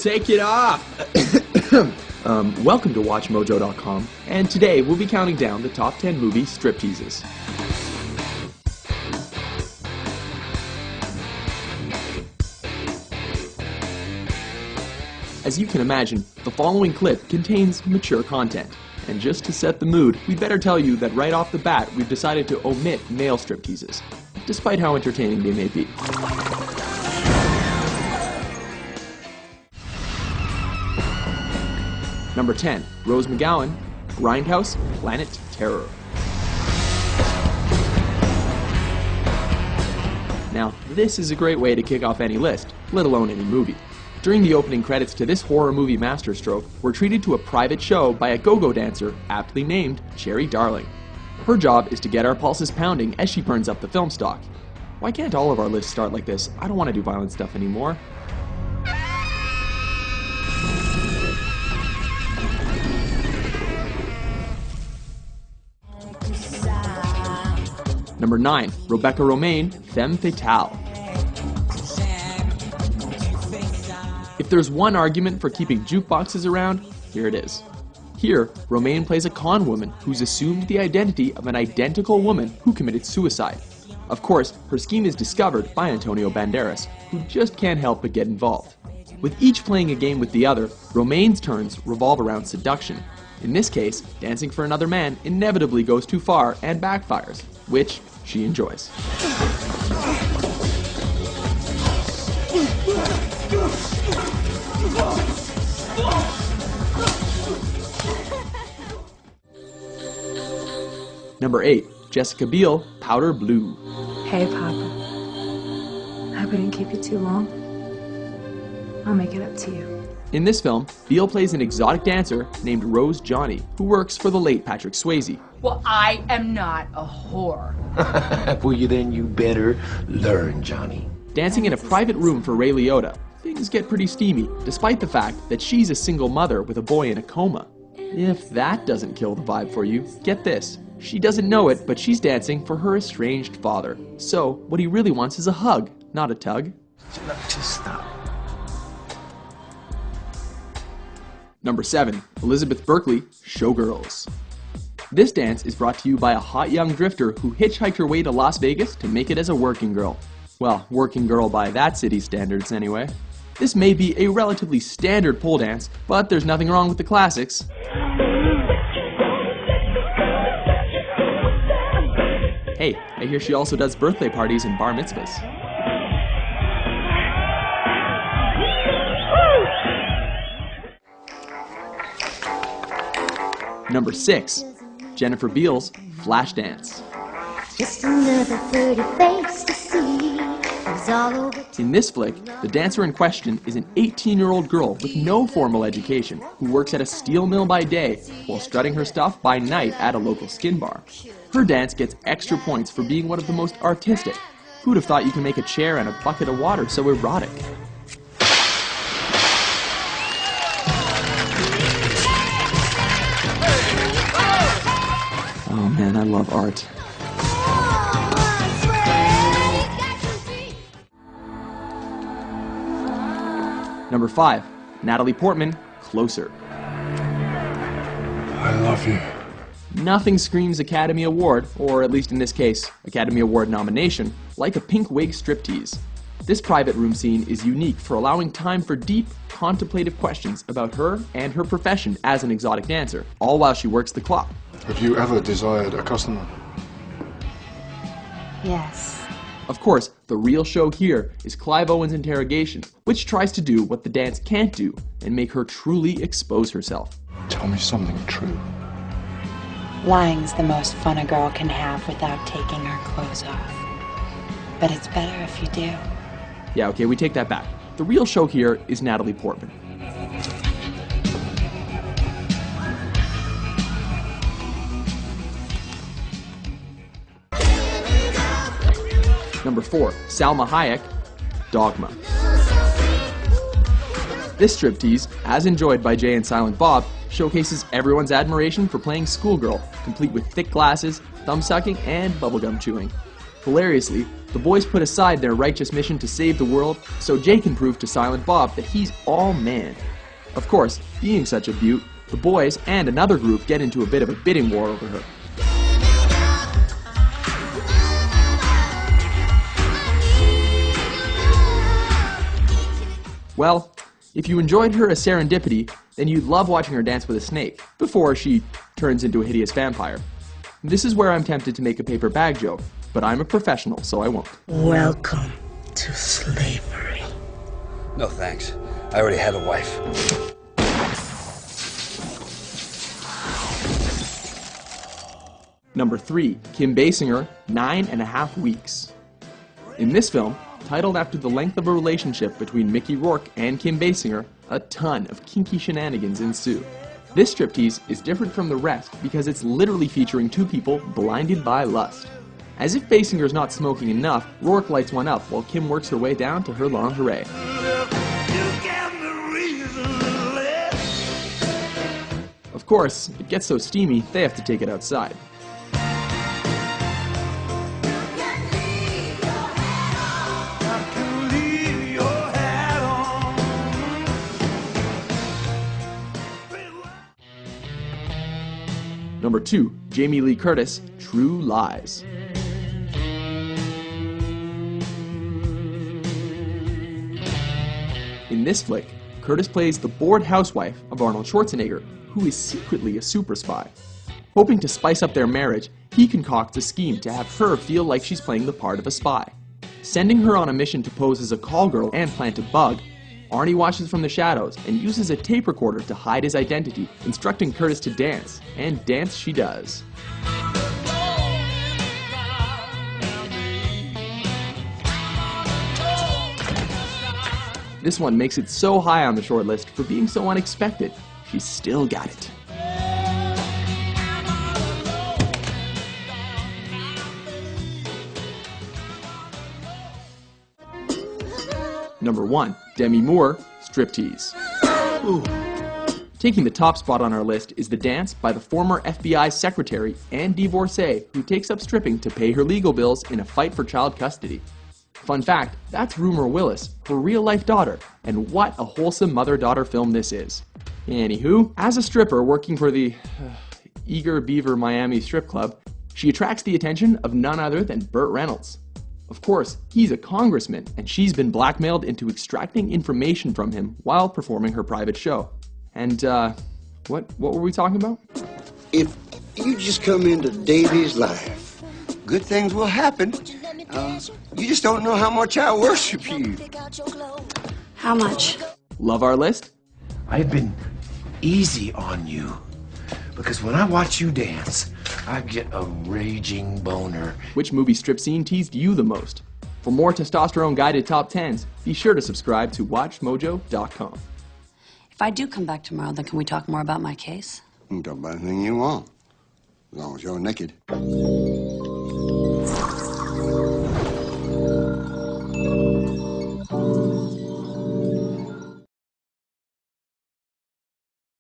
take it off! Welcome to WatchMojo.com, and today we'll be counting down the top 10 movie stripteases. As you can imagine, the following clip contains mature content. And just to set the mood, we'd better tell you that right off the bat, we've decided to omit male stripteases, despite how entertaining they may be. Number 10, Rose McGowan, Grindhouse, Planet Terror. Now, this is a great way to kick off any list, let alone any movie. During the opening credits to this horror movie masterstroke, we're treated to a private show by a go-go dancer aptly named Cherry Darling. Her job is to get our pulses pounding as she burns up the film stock. Why can't all of our lists start like this? I don't want to do violent stuff anymore. Number 9, Rebecca Romaine, Femme Fatale. If there's one argument for keeping jukeboxes around, here it is. Here, Romaine plays a con woman who's assumed the identity of an identical woman who committed suicide. Of course, her scheme is discovered by Antonio Banderas, who just can't help but get involved. With each playing a game with the other, Romaine's turns revolve around seduction. In this case, dancing for another man inevitably goes too far and backfires, which she enjoys. Number 8, Jessica Biel, Powder Blue. Hey, Papa. I hope I didn't keep you too long. I'll make it up to you. In this film, Biel plays an exotic dancer named Rose Johnny, who works for the late Patrick Swayze. Well, I am not a whore. Well, you better learn, Johnny. Dancing in a private room for Ray Liotta, things get pretty steamy, despite the fact that she's a single mother with a boy in a coma. If that doesn't kill the vibe for you, get this. She doesn't know it, but she's dancing for her estranged father. So, what he really wants is a hug, not a tug. Just stop. Number 7, Elizabeth Berkley, Showgirls. This dance is brought to you by a hot young drifter who hitchhiked her way to Las Vegas to make it as a working girl. Well, working girl by that city's standards anyway. This may be a relatively standard pole dance, but there's nothing wrong with the classics. Hey, I hear she also does birthday parties and bar mitzvahs. Number 6, Jennifer Beals, Flashdance. Just another pretty face to see. All over. In this flick, the dancer in question is an 18-year-old girl with no formal education who works at a steel mill by day while strutting her stuff by night at a local skin bar. Her dance gets extra points for being one of the most artistic. Who'd have thought you can make a chair and a bucket of water so erotic? Oh man, I love art. Number 5, Natalie Portman, Closer. I love you. Nothing screams Academy Award, or at least in this case, Academy Award nomination, like a pink wig striptease. This private room scene is unique for allowing time for deep, contemplative questions about her and her profession as an exotic dancer, all while she works the clock. Have you ever desired a customer? Yes. Of course, the real show here is Clive Owen's interrogation, which tries to do what the dance can't do and make her truly expose herself. Tell me something true. Lying's the most fun a girl can have without taking her clothes off. But it's better if you do. Yeah, okay, we take that back. The real show here is Natalie Portman. Number 4, Salma Hayek, Dogma. This striptease, as enjoyed by Jay and Silent Bob, showcases everyone's admiration for playing schoolgirl, complete with thick glasses, thumb-sucking, and bubblegum chewing. Hilariously, the boys put aside their righteous mission to save the world so Jay can prove to Silent Bob that he's all man. Of course, being such a beaut, the boys and another group get into a bit of a bidding war over her. Well, if you enjoyed her as Serendipity, then you'd love watching her dance with a snake, before she turns into a hideous vampire. This is where I'm tempted to make a paper bag joke, but I'm a professional, so I won't. Welcome to slavery. No thanks. I already had a wife. Number 3, Kim Basinger, 9.5 Weeks. In this film, titled after the length of a relationship between Mickey Rourke and Kim Basinger, a ton of kinky shenanigans ensue. This striptease is different from the rest because it's literally featuring two people blinded by lust. As if Basinger's not smoking enough, Rourke lights one up while Kim works her way down to her lingerie. Of course, it gets so steamy, they have to take it outside. Number 2, Jamie Lee Curtis, True Lies. In this flick, Curtis plays the bored housewife of Arnold Schwarzenegger, who is secretly a super spy. Hoping to spice up their marriage, he concocts a scheme to have her feel like she's playing the part of a spy. Sending her on a mission to pose as a call girl and plant a bug, Arnie watches from the shadows and uses a tape recorder to hide his identity, instructing Curtis to dance, and dance she does. This one makes it so high on the short list for being so unexpected. She's still got it. Number 1, Demi Moore, Striptease. Ooh. Taking the top spot on our list is the dance by the former FBI secretary and divorcee who takes up stripping to pay her legal bills in a fight for child custody. Fun fact, that's Rumor Willis, her real-life daughter, and what a wholesome mother-daughter film this is. Anywho, as a stripper working for the Eager Beaver Miami Strip Club, she attracts the attention of none other than Burt Reynolds. Of course, he's a congressman, and she's been blackmailed into extracting information from him while performing her private show. And, what were we talking about? If you just come into Davy's life, good things will happen. You just don't know how much I worship you. How much? Love our list? I've been easy on you. Because when I watch you dance, I get a raging boner. Which movie strip scene teased you the most? For more testosterone-guided top 10s, be sure to subscribe to WatchMojo.com. If I do come back tomorrow, then can we talk more about my case? You can talk about anything you want, as long as you're naked.